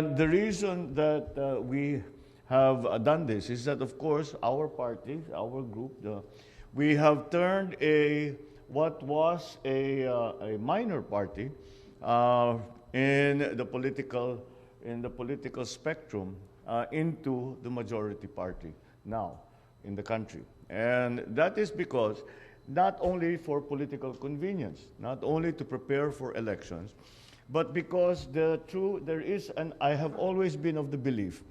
And the reason that we have done this is that, of course, our party, our group, we have turned what was a minor party in the political spectrum into the majority party now in the country. And that is because not only for political convenience, not only to prepare for elections, but because I have always been of the belief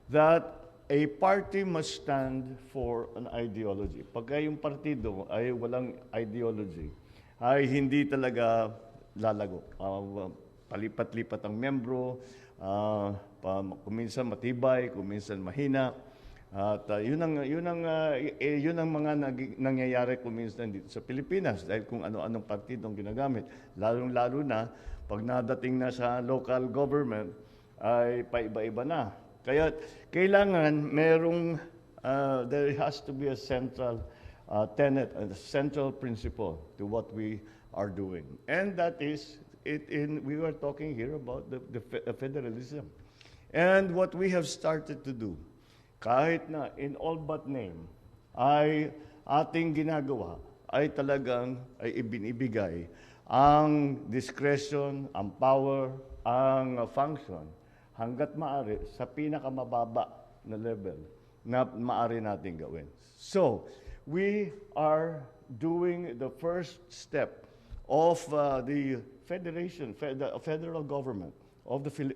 that a party must stand for an ideology. Pagka yung partido ay walang ideology, ay hindi talaga lalago. Palipat-lipat ang membro, kuminsan matibay, kuminsan mahina. At yun ang mga nangyayari kuminsan dito sa Pilipinas dahil kung ano-anong partidong ginagamit. Lalong-lalo na pag nadating na sa local government ay paiba-iba na. Kaya kailangan there has to be a central tenet, a central principle to what we are doing. And that is, we were talking here about the federalism. And what we have started to do, kahit na in all but name, ay ating ginagawa, ay talagang ibinibigay ang discretion, ang power, ang function, hanggat maaari sa pinakamababa na level na maaari natin gawin. So, we are doing the first step of the federal government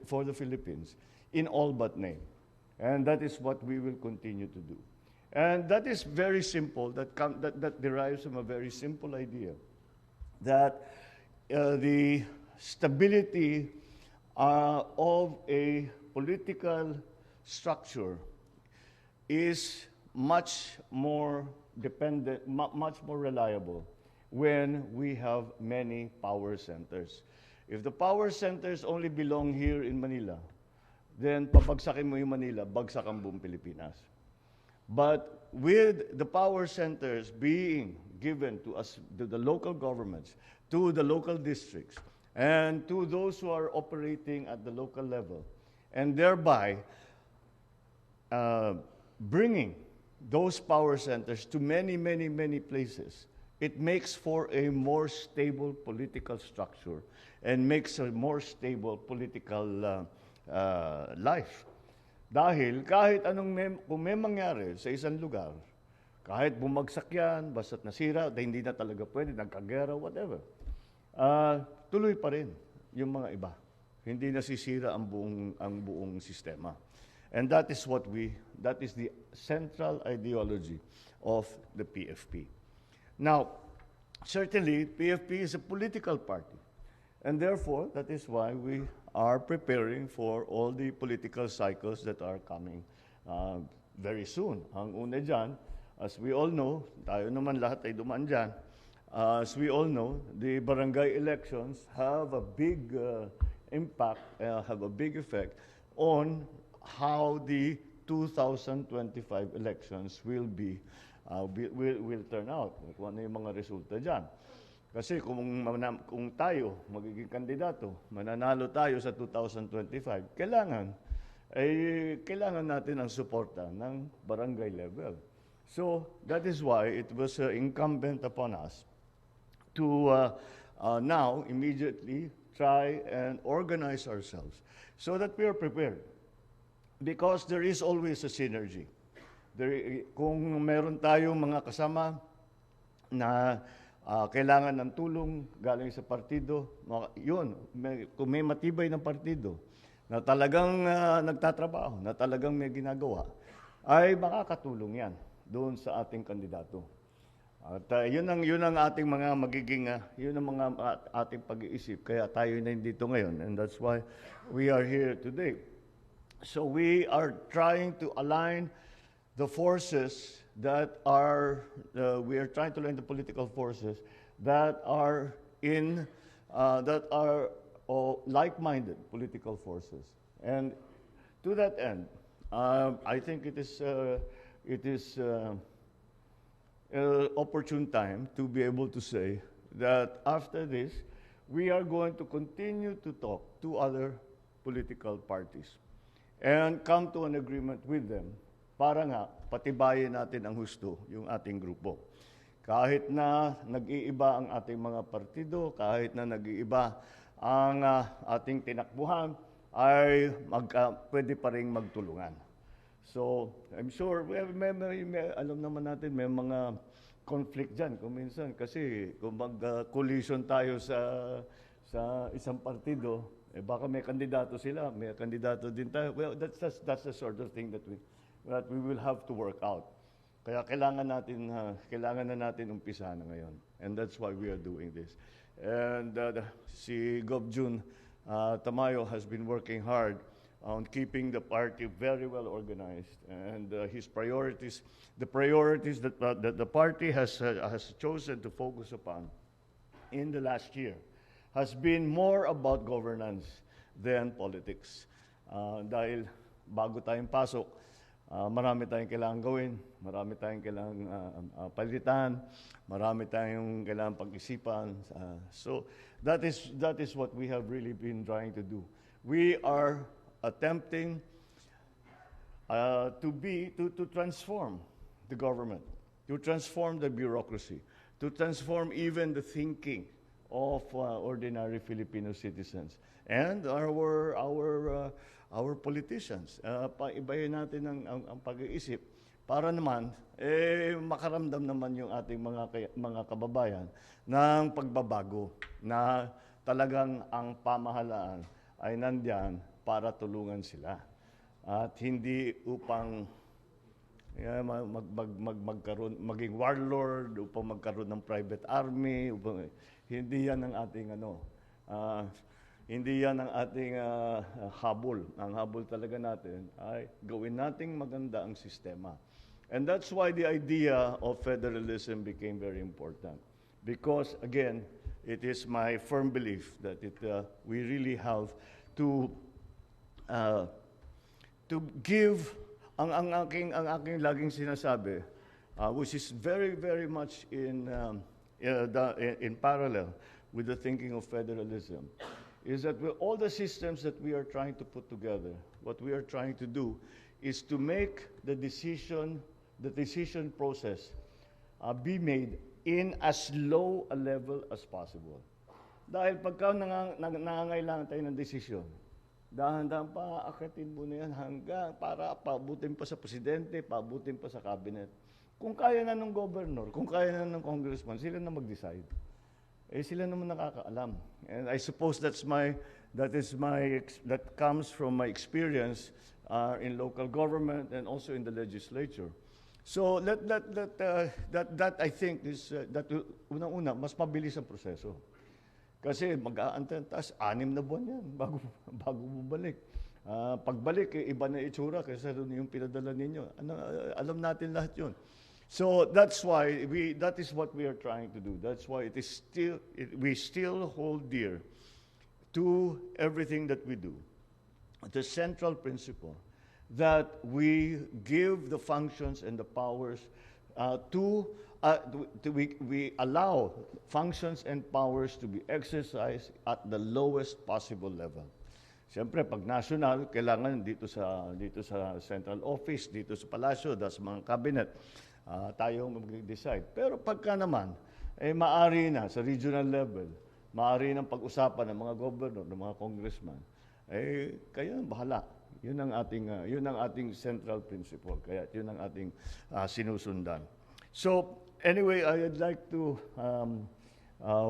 for the Philippines in all but name. And that is what we will continue to do. And that is very simple, that derives from a very simple idea, that the stability of a political structure is much more dependent, much more reliable when we have many power centers. If the power centers only belong here in Manila, then pabagsakin mo yung Manila, bagsak ang buong Pilipinas. But with the power centers being given to us, to the local governments, to the local districts, and to those who are operating at the local level, and thereby bringing those power centers to many, many, many places, it makes for a more stable political structure and makes a more stable political life. Dahil kahit kung may mangyari sa isang lugar, kahit bumagsak yan, basta't nasira, hindi na talaga pwede, nagkagera, whatever, tuloy pa rin yung mga iba. Hindi nasisira ang buong sistema. And that is the central ideology of the PFP. Now, certainly, PFP is a political party. And therefore, that is why we are preparing for all the political cycles that are coming very soon. Ang una dyan, as we all know, tayo naman lahat ay dumaan dyan, as we all know, the barangay elections have a big impact, have a big effect on how the 2025 elections will turn out. Kung ano yung mga resulta dyan. Kasi kung tayo magiging kandidato, mananalo tayo sa 2025, kailangan natin ang suporta ng barangay level. So that is why it was incumbent upon us to now immediately try and organize ourselves so that we are prepared. Because there is always a synergy. Kung meron tayong mga kasama na kailangan ng tulong galing sa partido, kung may matibay ng partido na talagang nagtatrabaho, na talagang may ginagawa, ay makakatulong yan doon sa ating kandidato. At yun ang ating mga yun ang mga ating pag-iisip. Kaya tayo na dito ngayon. And that's why we are here today. So we are trying to align the forces that we are trying to align the political forces that are like-minded political forces. And to that end, I think it is opportune time to be able to say that after this, we are going to continue to talk to other political parties and come to an agreement with them para nga patibayin natin ang husto yung ating grupo. Kahit na nag-iiba ang ating mga partido, kahit na nag-iiba ang ating tinakbuhan, ay pwede pa rin magtulungan. So, I'm sure, alam naman natin, may mga conflict dyan kung minsan. Kasi kung mag-collision tayo sa isang partido, baka may kandidato sila, may kandidato din tayo. Well, that's the sort of thing that we will have to work out. Kaya kailangan na natin umpisahan na ngayon. And that's why we are doing this. And si Gov. Jun Tamayo has been working hard on keeping the party very well organized. And his priorities, the priorities that the party has chosen to focus upon in the last year has been more about governance than politics. Dahil bago tayong pasok, marami tayong kailangan gawin, marami tayong kailangan palitan, marami tayong kailangan pag-isipan. So that is what we have really been trying to do. We are attempting to transform the government, to transform the bureaucracy, to transform even the thinking of ordinary Filipino citizens and our politicians. Ibayin natin ang pag-iisip para naman makaramdam naman yung ating mga kababayan ng pagbabago na talagang ang pamahalaan ay nandiyan para tulungan sila at hindi upang maging warlord, upang magkaroon ng private army, hindi yan ang ating hindi yan ang ating habol. Ang habol talaga natin ay gawin nating maganda ang sistema. And that's why the idea of federalism became very important. Because again, it is my firm belief that we really have to give ang aking laging sinasabi, which is very, very much in parallel with the thinking of federalism, is that with all the systems that we are trying to put together, what we are trying to do is to make the decision process be made in as low a level as possible. Dahil pagka nangangailangan tayo ng desisyon, dahan-dahan pa, akitin mo na yan hanggang para paabutin pa sa presidente, paabutin pa sa cabinet. Kung kaya na ng governor, kung kaya na ng congressman, sila na mag-decide. Sila naman nakakaalam. And I suppose that comes from my experience in local government and also in the legislature. So that I think is that unang-una mas mabilis ang proseso. Kasi mag-aantay, taas 6 na buwan yan bago bumalik. Pagbalik, iba na itsura kaysa yung pinadala ninyo. Alam natin lahat yun. So that's why that is what we are trying to do. That's why we still hold dear to everything that we do. The central principle that we give the functions and the powers we allow functions and powers to be exercised at the lowest possible level. Siyempre, pag national, kailangan dito sa central office, dito sa palasyo, sa mga cabinet, tayo mag-decide. Pero pagka naman, maari na sa regional level, maari nang pag-usapan ng mga governor, ng mga congressman, kayo bahala. Yun ang ating central principle. Kaya yun ang ating sinusundan. So, anyway, I'd like to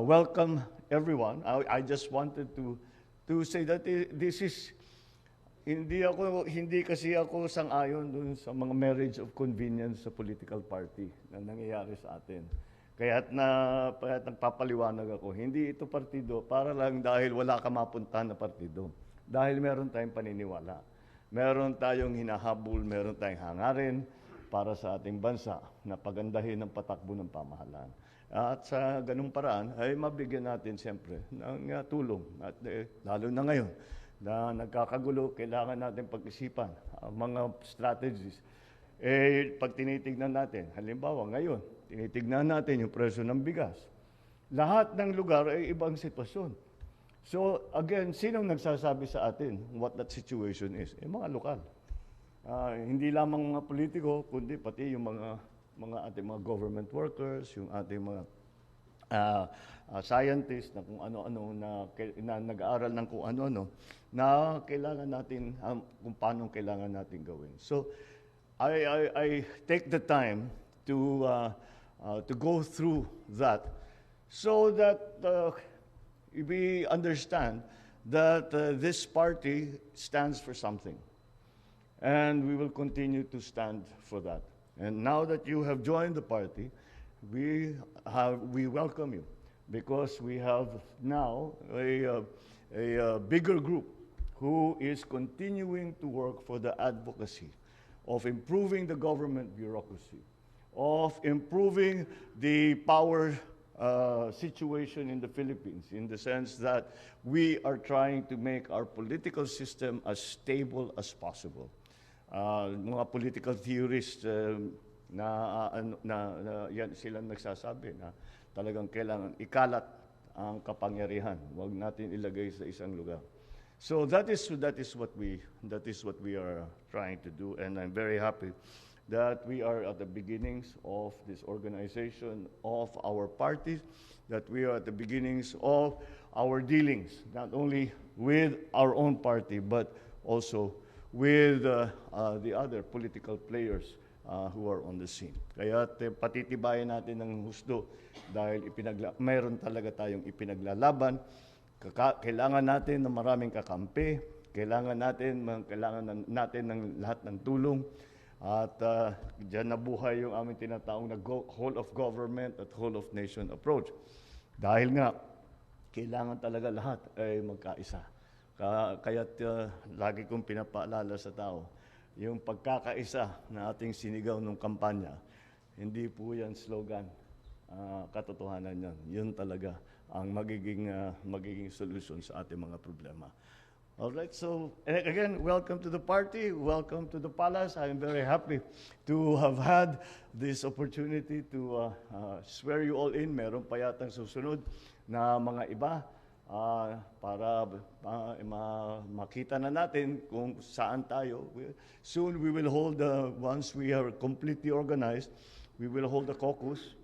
welcome everyone. I just wanted to say that this is hindi kasi ako sang-ayon dun sa mga marriage of convenience sa political party na nangyayari sa atin. Kaya't nagpapaliwanag ako, hindi ito partido para lang dahil wala ka mapuntahan na partido. Dahil meron tayong paniniwala. Meron tayong hinahabol, meron tayong hangarin para sa ating bansa na pagandahin ang patakbo ng pamahalaan. At sa ganung paraan ay mabigyan natin siyempre ng tulong. At lalo na ngayon na nagkakagulo, kailangan natin pag-isipan ang mga strategies. Pag tinitignan natin, halimbawa ngayon, tinitignan natin yung presyo ng bigas. Lahat ng lugar ay ibang sitwasyon. So again, sinong nagsasabi sa atin what that situation is? Mga lokal. Hindi lamang mga politiko, kundi pati yung mga ating mga government workers, yung ating mga scientists na kung ano-ano na nag-aaral ng kung ano-ano na kailangan natin kung paano kailangan natin gawin. So I take the time to go through that so that we understand that this party stands for something. And we will continue to stand for that. And now that you have joined the party, we welcome you because we have now a bigger group who is continuing to work for the advocacy of improving the government bureaucracy, of improving the power situation in the Philippines, in the sense that we are trying to make our political system as stable as possible. Mga political theorists yan silang nagsasabi na talagang kailangan ikalat ang kapangyarihan. Huwag natin ilagay sa isang lugar. So that is what we are trying to do, and I'm very happy that we are at the beginnings of this organization of our party, that we are at the beginnings of our dealings, not only with our own party, but also with the other political players who are on the scene. Kaya patitibayan natin ng husto dahil mayroon talaga tayong ipinaglalaban. Kailangan natin ng maraming kakampi, kailangan natin ng lahat ng tulong. At diyan nabuhay yung aming tinatawag na whole of government at whole of nation approach. Dahil nga, kailangan talaga lahat ay magkaisa. Kaya't lagi kong pinapaalala sa tao, yung pagkakaisa na ating sinigaw ng kampanya, hindi po yan slogan, katotohanan yan. Yun talaga ang magiging solution sa ating mga problema. All right, so again, welcome to the party, welcome to the palace. I'm very happy to have had this opportunity to swear you all in. Meron pa yatang susunod na mga iba para makita na natin kung saan tayo. Soon we will hold, once we are completely organized, we will hold a caucus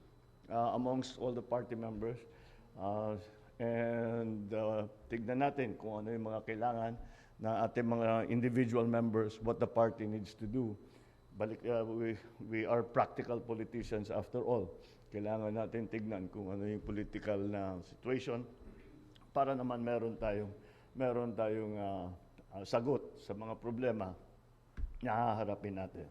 amongst all the party members. And tignan natin kung ano yung mga kailangan na ating mga individual members, what the party needs to do. We are practical politicians after all. Kailangan natin tignan kung ano yung political na situation para naman meron tayong sagot sa mga problema na haharapin natin.